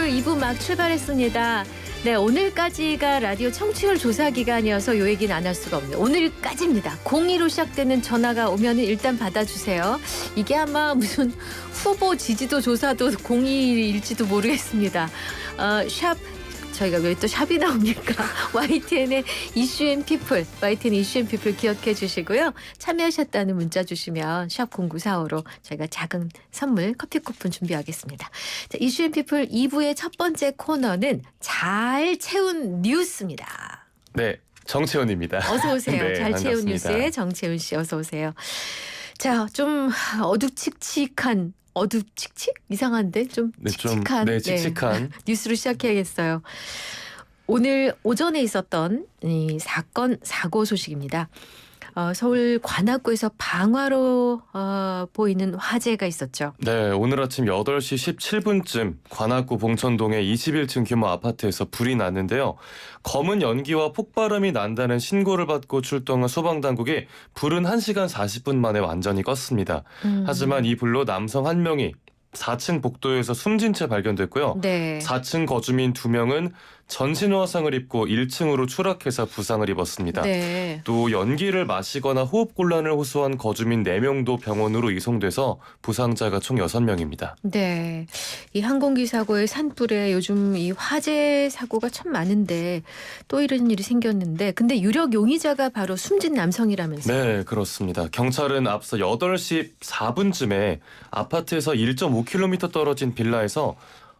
피플 2부 막 출발했습니다. 네, 오늘까지가 라디오 청취율 조사 기간이어서 요 얘기는 안 할 수가 없네요. 오늘까지입니다. 02로 시작되는 전화가 오면 일단 받아주세요. 이게 아마 무슨 후보 지지도 조사도 02일지도 모르겠습니다. 샵 저희가 왜 또 샵이 나옵니까? YTN의 이슈앤 피플, YTN 이슈앤 피플 기억해 주시고요. 참여하셨다는 문자 주시면 샵 0945로 저희가 작은 선물 커피 쿠폰 준비하겠습니다. 자, 이슈앤 피플 2부의 첫 번째 코너는 잘 채운 뉴스입니다. 네, 정채훈입니다. 어서 오세요. 네, 잘 채운 반갑습니다. 뉴스의 정채훈 씨 어서 오세요. 자, 좀 어둑칙칙한 어둑칙칙? 이상한데 좀 칙칙한, 네, 칙칙한 뉴스로 시작해야겠어요. 오늘 오전에 있었던 이 사건 사고 소식입니다. 서울 관악구에서 방화로 보이는 화재가 있었죠. 네, 오늘 아침 8시 17분쯤 관악구 봉천동의 21층 규모 아파트에서 불이 났는데요. 검은 연기와 폭발음이 난다는 신고를 받고 출동한 소방당국이 불은 1시간 40분 만에 완전히 껐습니다. 하지만 이 불로 남성 1명이 4층 복도에서 숨진 채 발견됐고요. 네. 4층 거주민 2명은 전신 화상을 입고 1층으로 추락해서 부상을 입었습니다. 네. 또 연기를 마시거나 호흡곤란을 호소한 거주민 4명도 병원으로 이송돼서 부상자가 총 6명입니다. 네. 이 항공기 사고의 산불에 요즘 이 화재 사고가 참 많은데 또 이런 일이 생겼는데 근데 유력 용의자가 바로 숨진 남성이라면서요. 네, 그렇습니다. 경찰은 앞서 8시 4분쯤에 아파트에서 1.5km 떨어진 빌라에서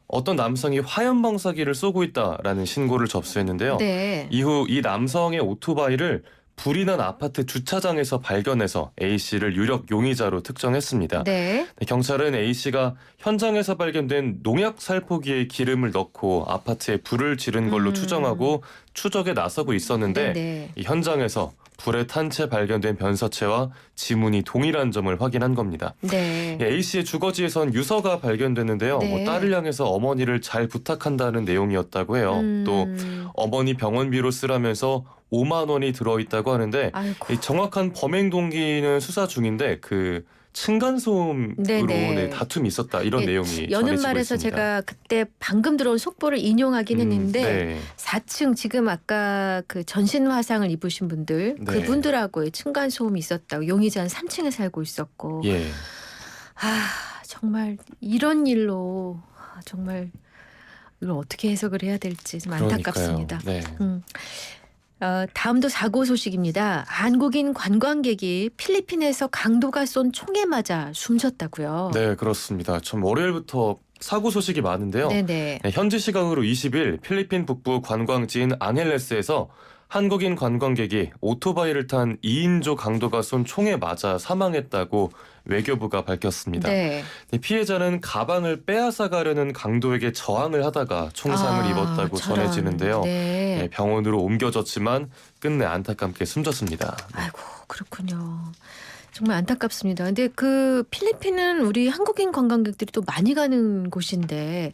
어떤 남성이 화염 방사기를 쏘고 있다라는 신고를 접수했는데요. 네. 이후 이 남성의 오토바이를 불이 난 아파트 주차장에서 발견해서 A씨를 유력 용의자로 특정했습니다. 네. 경찰은 A씨가 현장에서 발견된 농약 살포기에 기름을 넣고 아파트에 불을 지른 걸로 추정하고 추적에 나서고 있었는데 네. 이 현장에서 불에 탄 채 발견된 변사체와 지문이 동일한 점을 확인한 겁니다. 네. A씨의 주거지에선 유서가 발견됐는데요. 네. 딸을 향해서 어머니를 잘 부탁한다는 내용이었다고 해요. 또 어머니 병원비로 쓰라면서 5만 원이 들어있다고 하는데 아이고. 이 정확한 범행 동기는 수사 중인데 그 층간소음으로 네네. 다툼이 있었다 이런 예, 내용이 여는 전해지고 말에서 있습니다. 제가 그때 방금 들어온 속보를 인용하긴 했는데 네. 4층 지금 아까 그 전신 화상을 입으신 분들 네. 그분들하고의 층간 소음이 있었다고 용의자는 3층에 살고 있었고 예. 정말 이런 일로 정말 이걸 어떻게 해석을 해야 될지 좀 안타깝습니다. 그러니까요. 네. 다음도 사고 소식입니다. 한국인 관광객이 필리핀에서 강도가 쏜 총에 맞아 숨졌다고요. 네, 그렇습니다. 참 월요일부터 사고 소식이 많은데요. 네네. 네, 현지 시각으로 20일 필리핀 북부 관광지인 앙헬레스에서 한국인 관광객이 오토바이를 탄 2인조 강도가 쏜 총에 맞아 사망했다고 외교부가 밝혔습니다. 네. 피해자는 가방을 빼앗아 가려는 강도에게 저항을 하다가 총상을 입었다고 저런. 전해지는데요. 네. 네, 병원으로 옮겨졌지만 끝내 안타깝게 숨졌습니다. 아이고 그렇군요. 정말 안타깝습니다. 근데 그 필리핀은 우리 한국인 관광객들이 또 많이 가는 곳인데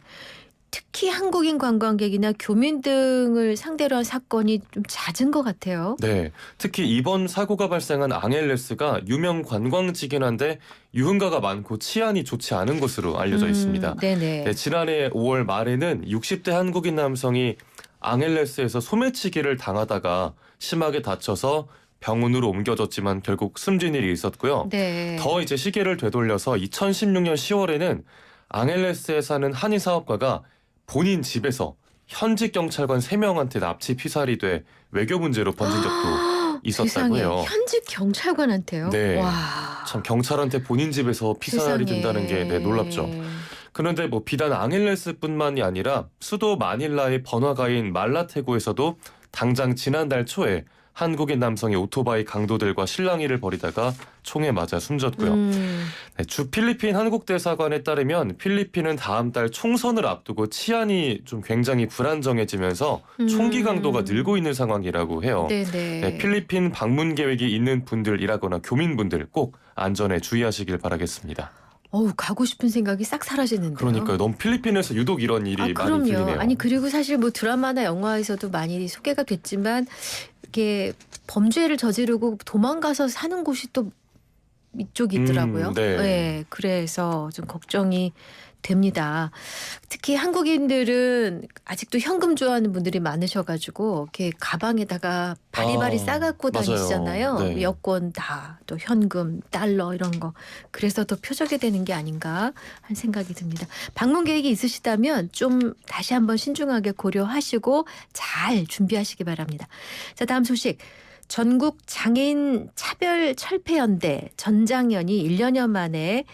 특히 한국인 관광객이나 교민 등을 상대로 한 사건이 좀 잦은 것 같아요. 네, 특히 이번 사고가 발생한 앙헬레스가 유명 관광지긴 한데 유흥가가 많고 치안이 좋지 않은 곳으로 알려져 있습니다. 네네. 네, 지난해 5월 말에는 60대 한국인 남성이 앙헬레스에서 소매치기를 당하다가 심하게 다쳐서 병원으로 옮겨졌지만 결국 숨진 일이 있었고요. 네. 더 이제 시계를 되돌려서 2016년 10월에는 앙헬레스에 사는 한인 사업가가 본인 집에서 현직 경찰관 3명한테 납치 피살이 돼 외교 문제로 번진 적도 있었다고 세상에, 해요. 현직 경찰관한테요? 네. 와. 참 경찰한테 본인 집에서 피살이 세상에. 된다는 게 놀랍죠. 그런데 뭐 비단 앙헬레스뿐만이 아니라 수도 마닐라의 번화가인 말라테고에서도 당장 지난달 초에 한국인 남성이 오토바이 강도들과 실랑이를 벌이다가 총에 맞아 숨졌고요. 네, 주 필리핀 한국대사관에 따르면 필리핀은 다음 달 총선을 앞두고 치안이 좀 굉장히 불안정해지면서 총기 강도가 늘고 있는 상황이라고 해요. 네네. 네, 필리핀 방문 계획이 있는 분들이라거나 교민분들 꼭 안전에 주의하시길 바라겠습니다. 가고 싶은 생각이 싹 사라지는데요. 그러니까요. 너무 필리핀에서 유독 이런 일이 많이 그럼요. 들리네요. 아니 그리고 사실 뭐 드라마나 영화에서도 많이 소개가 됐지만 이렇게 범죄를 저지르고 도망가서 사는 곳이 또 이쪽이 있더라고요. 네. 네, 그래서 좀 걱정이 됩니다. 특히 한국인들은 아직도 현금 좋아하는 분들이 많으셔가지고 이렇게 가방에다가 바리바리 싸갖고 맞아요. 다니시잖아요. 네. 여권 다 또 현금, 달러 이런 거. 그래서 더 표적이 되는 게 아닌가 하는 생각이 듭니다. 방문 계획이 있으시다면 좀 다시 한번 신중하게 고려하시고 잘 준비하시기 바랍니다. 자, 다음 소식. 전국 장애인 차별철폐연대 전장연이 1년여 만에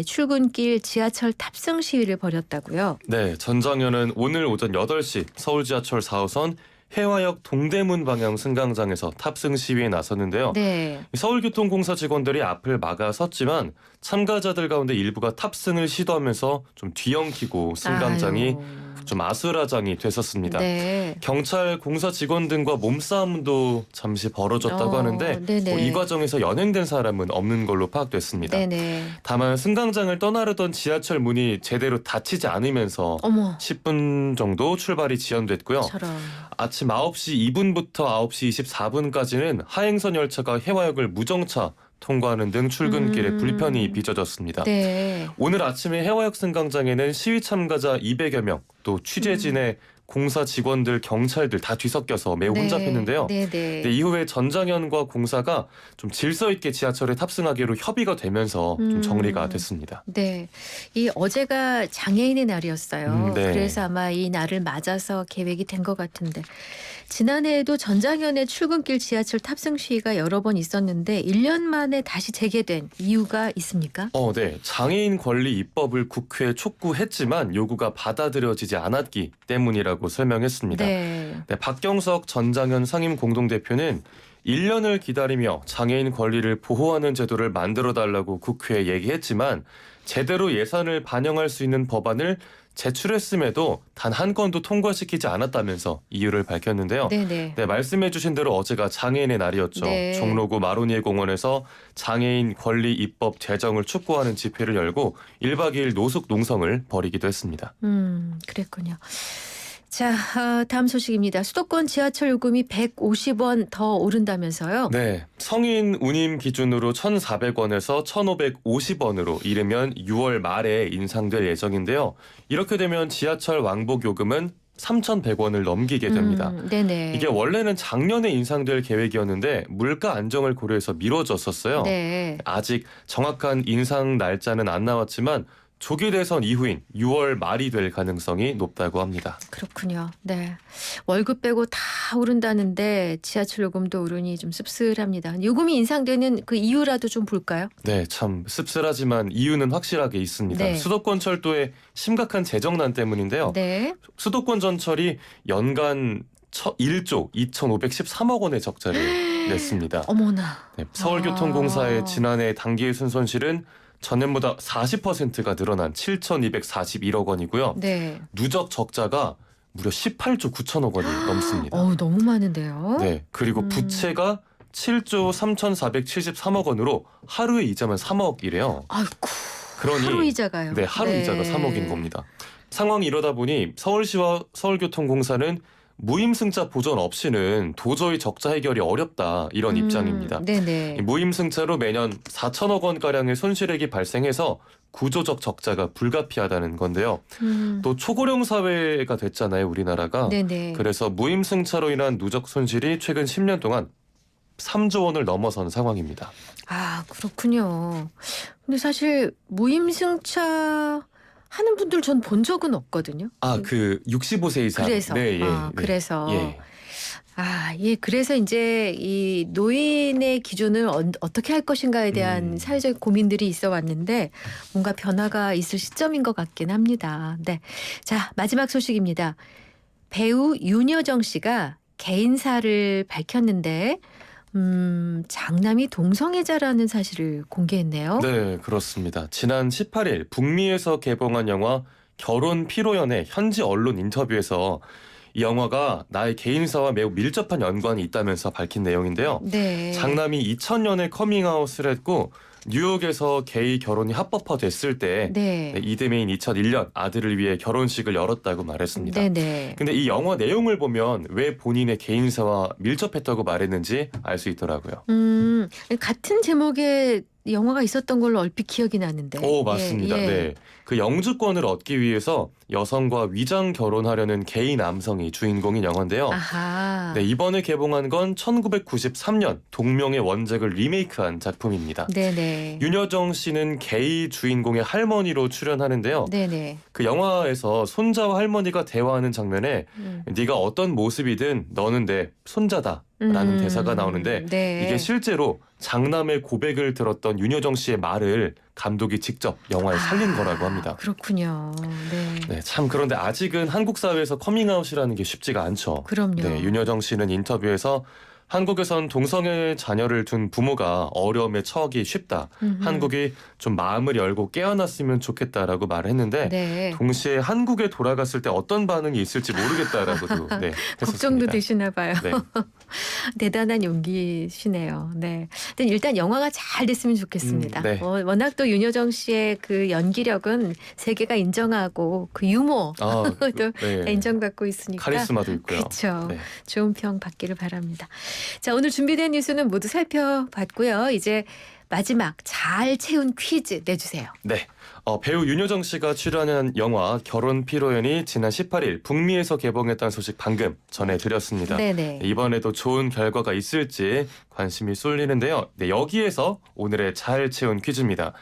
출근길 지하철 탑승 시위를 벌였다고요. 네, 전장현은 오늘 오전 8시 서울 지하철 4호선 해화역 동대문 방향 승강장에서 탑승 시위에 나섰는데요. 네. 서울교통공사 직원들이 앞을 막아섰지만 참가자들 가운데 일부가 탑승을 시도하면서 좀 뒤엉키고 승강장이 아유. 좀 아수라장이 됐었습니다. 네. 경찰 공사 직원 등과 몸싸움도 잠시 벌어졌다고 하는데 네네. 이 과정에서 연행된 사람은 없는 걸로 파악됐습니다. 네네. 다만 승강장을 떠나려던 지하철 문이 제대로 닫히지 않으면서 어머. 10분 정도 출발이 지연됐고요. 저런. 아침 9시 2분부터 9시 24분까지는 하행선 열차가 해화역을 무정차 통과하는 등 출근길에 불편이 빚어졌습니다. 네. 오늘 아침에 해화역 승강장에는 시위 참가자 200여 명, 또 취재진의 공사 직원들, 경찰들 다 뒤섞여서 매우 혼잡했는데요. 네네. 네, 이후에 전장현과 공사가 좀 질서 있게 지하철에 탑승하기로 협의가 되면서 좀 정리가 됐습니다. 네. 이 어제가 장애인의 날이었어요. 네. 그래서 아마 이 날을 맞아서 계획이 된 것 같은데 지난해에도 전장현의 출근길 지하철 탑승 시위가 여러 번 있었는데 1년 만에 다시 재개된 이유가 있습니까? 네. 장애인 권리 입법을 국회에 촉구했지만 요구가 받아들여지지 않았기 때문이라고 설명했습니다. 네. 네, 박경석 전장현 상임 공동대표는 1년을 기다리며 장애인 권리를 보호하는 제도를 만들어달라고 국회에 얘기했지만 제대로 예산을 반영할 수 있는 법안을 제출했음에도 단 한 건도 통과시키지 않았다면서 이유를 밝혔는데요. 네네. 네, 말씀해 주신 대로 어제가 장애인의 날이었죠. 네. 종로구 마로니에 공원에서 장애인 권리 입법 제정을 촉구하는 집회를 열고 1박 2일 노숙 농성을 벌이기도 했습니다. 그랬군요. 자, 다음 소식입니다. 수도권 지하철 요금이 150원 더 오른다면서요? 네, 성인 운임 기준으로 1,400원에서 1,550원으로 이르면 6월 말에 인상될 예정인데요. 이렇게 되면 지하철 왕복 요금은 3,100원을 넘기게 됩니다. 네네. 이게 원래는 작년에 인상될 계획이었는데 물가 안정을 고려해서 미뤄졌었어요. 네. 아직 정확한 인상 날짜는 안 나왔지만 조기 대선 이후인 6월 말이 될 가능성이 높다고 합니다. 그렇군요. 네. 월급 빼고 다 오른다는데 지하철 요금도 오르니 좀 씁쓸합니다. 요금이 인상되는 그 이유라도 좀 볼까요? 네, 참 씁쓸하지만 이유는 확실하게 있습니다. 네. 수도권 철도의 심각한 재정난 때문인데요. 네. 수도권 전철이 연간 1조 2,513억 원의 적자를 냈습니다. 어머나. 네, 서울교통공사의 아. 지난해 단기순 손실은 전년보다 40%가 늘어난 7,241억 원이고요. 네. 누적 적자가 무려 18조 9천억 원이 넘습니다. 너무 많은데요. 네, 그리고 부채가 7조 3,473억 원으로 하루에 이자만 3억이래요. 아이고. 그러니 하루 이자가요. 네, 하루 이자가 3억인 겁니다. 상황이 이러다 보니 서울시와 서울교통공사는 무임승차 보전 없이는 도저히 적자 해결이 어렵다 이런 입장입니다. 네네. 이 무임승차로 매년 4천억 원가량의 손실액이 발생해서 구조적 적자가 불가피하다는 건데요. 또 초고령 사회가 됐잖아요, 우리나라가. 네네. 그래서 무임승차로 인한 누적 손실이 최근 10년 동안 3조 원을 넘어선 상황입니다. 아, 그렇군요. 근데 사실 무임승차 하는 분들 전 본 적은 없거든요. 그 65세 이상. 그래서. 네, 그래서. 예. 그래서 이제 이 노인의 기준을 어떻게 할 것인가에 대한 사회적 고민들이 있어 왔는데 뭔가 변화가 있을 시점인 것 같긴 합니다. 네. 자, 마지막 소식입니다. 배우 윤여정 씨가 개인사를 밝혔는데 장남이 동성애자라는 사실을 공개했네요. 네, 그렇습니다. 지난 18일 북미에서 개봉한 영화 결혼 피로연의 현지 언론 인터뷰에서 이 영화가 나의 개인사와 매우 밀접한 연관이 있다면서 밝힌 내용인데요. 네. 장남이 2000년에 커밍아웃을 했고 뉴욕에서 게이 결혼이 합법화됐을 때 네. 이듬해인 2001년 아들을 위해 결혼식을 열었다고 말했습니다. 네네. 근데 이 영화 내용을 보면 왜 본인의 개인사와 밀접했다고 말했는지 알 수 있더라고요. 같은 제목의 영화가 있었던 걸로 얼핏 기억이 나는데. 오, 맞습니다. 예, 예. 네. 그 영주권을 얻기 위해서 여성과 위장 결혼하려는 게이 남성이 주인공인 영화인데요. 아하. 네, 이번에 개봉한 건 1993년 동명의 원작을 리메이크한 작품입니다. 네네. 윤여정 씨는 게이 주인공의 할머니로 출연하는데요. 네네. 그 영화에서 손자와 할머니가 대화하는 장면에 네가 어떤 모습이든 너는 내 손자다라는 대사가 나오는데 네. 이게 실제로 장남의 고백을 들었던 윤여정 씨의 말을 감독이 직접 영화에 살린 거라고 합니다. 그렇군요. 네. 네, 참 그런데 아직은 한국 사회에서 커밍아웃이라는 게 쉽지가 않죠. 그럼요. 네, 윤여정 씨는 인터뷰에서 한국에선 동성애 자녀를 둔 부모가 어려움에 처하기 쉽다. 한국이 좀 마음을 열고 깨어났으면 좋겠다라고 말했는데 네. 동시에 한국에 돌아갔을 때 어떤 반응이 있을지 모르겠다라고도 네, 걱정도 했었습니다. 되시나 봐요. 네. 대단한 용기시네요. 네. 근데 일단 영화가 잘 됐으면 좋겠습니다. 네. 워낙 또 윤여정 씨의 그 연기력은 세계가 인정하고 그 유머 아, 또 네. 다 인정받고 있으니까. 카리스마도 있고요. 그렇죠. 네. 좋은 평 받기를 바랍니다. 자, 오늘 준비된 뉴스는 모두 살펴봤고요. 이제 마지막 잘 채운 퀴즈 내주세요. 네. 배우 윤여정 씨가 출연한 영화 결혼 피로연이 지난 18일 북미에서 개봉했다는 소식 방금 전해드렸습니다. 네네. 이번에도 좋은 결과가 있을지 관심이 쏠리는데요. 네, 여기에서 오늘의 잘 채운 퀴즈입니다.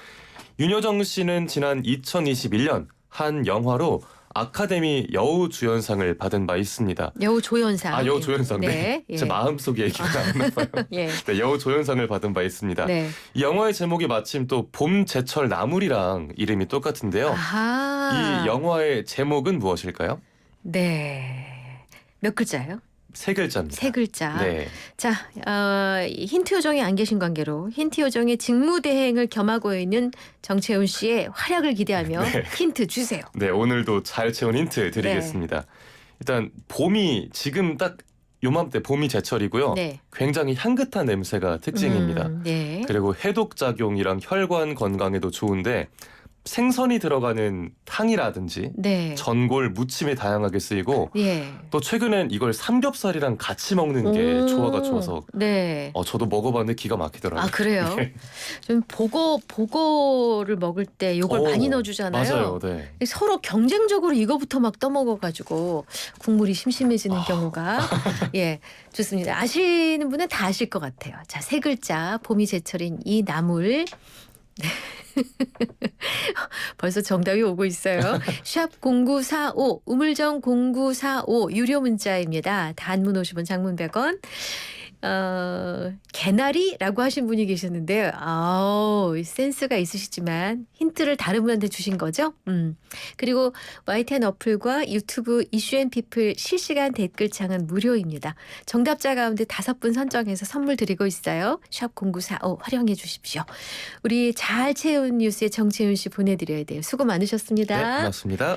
윤여정 씨는 지난 2021년 한 영화로 아카데미 여우주연상을 받은 바 있습니다. 여우조연상. 아, 여우조연상. 네. 네. 예. 제 마음속에 얘기가 나왔나 봐요. 예. 네, 여우조연상을 받은 바 있습니다. 네. 이 영화의 제목이 마침 또 봄, 제철, 나물이랑 이름이 똑같은데요. 아하. 이 영화의 제목은 무엇일까요? 네. 몇 글자예요? 세 글자입니다. 세 글자. 네. 자, 힌트 요정이 안 계신 관계로 힌트 요정의 직무대행을 겸하고 있는 정채훈 씨의 활약을 기대하며 네. 힌트 주세요. 네, 오늘도 잘 채운 힌트 드리겠습니다. 일단 봄이 지금 딱 요맘때 봄이 제철이고요. 네. 굉장히 향긋한 냄새가 특징입니다. 네. 그리고 해독 작용이랑 혈관 건강에도 좋은데 생선이 들어가는 탕이라든지 네. 전골, 무침에 다양하게 쓰이고 예. 또 최근엔 이걸 삼겹살이랑 같이 먹는 게 조화가 좋아서 네. 저도 먹어봤는데 기가 막히더라고요. 아, 그래요? 네. 좀 보고를 먹을 때 요걸 많이 넣어주잖아요. 맞아요. 네. 서로 경쟁적으로 이거부터 막 떠먹어가지고 국물이 심심해지는 경우가 예 좋습니다. 아시는 분은 다 아실 것 같아요. 자, 세 글자 봄이 제철인 이 나물. 벌써 정답이 오고 있어요. 샵 0945 우물정 0945 유료 문자입니다. 단문 50원 장문 100원. 개나리라고 하신 분이 계셨는데요. 센스가 있으시지만 힌트를 다른 분한테 주신 거죠? 그리고 YTN 어플과 유튜브 이슈앤피플 실시간 댓글창은 무료입니다. 정답자 가운데 5분 선정해서 선물 드리고 있어요. 샵 0945 활용해 주십시오. 우리 잘 채운 뉴스에 정채윤 씨 보내드려야 돼요. 수고 많으셨습니다. 네, 고맙습니다.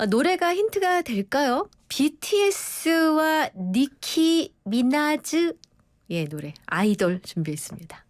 노래가 힌트가 될까요? BTS와 니키 미나즈 노래 아이돌 준비했습니다.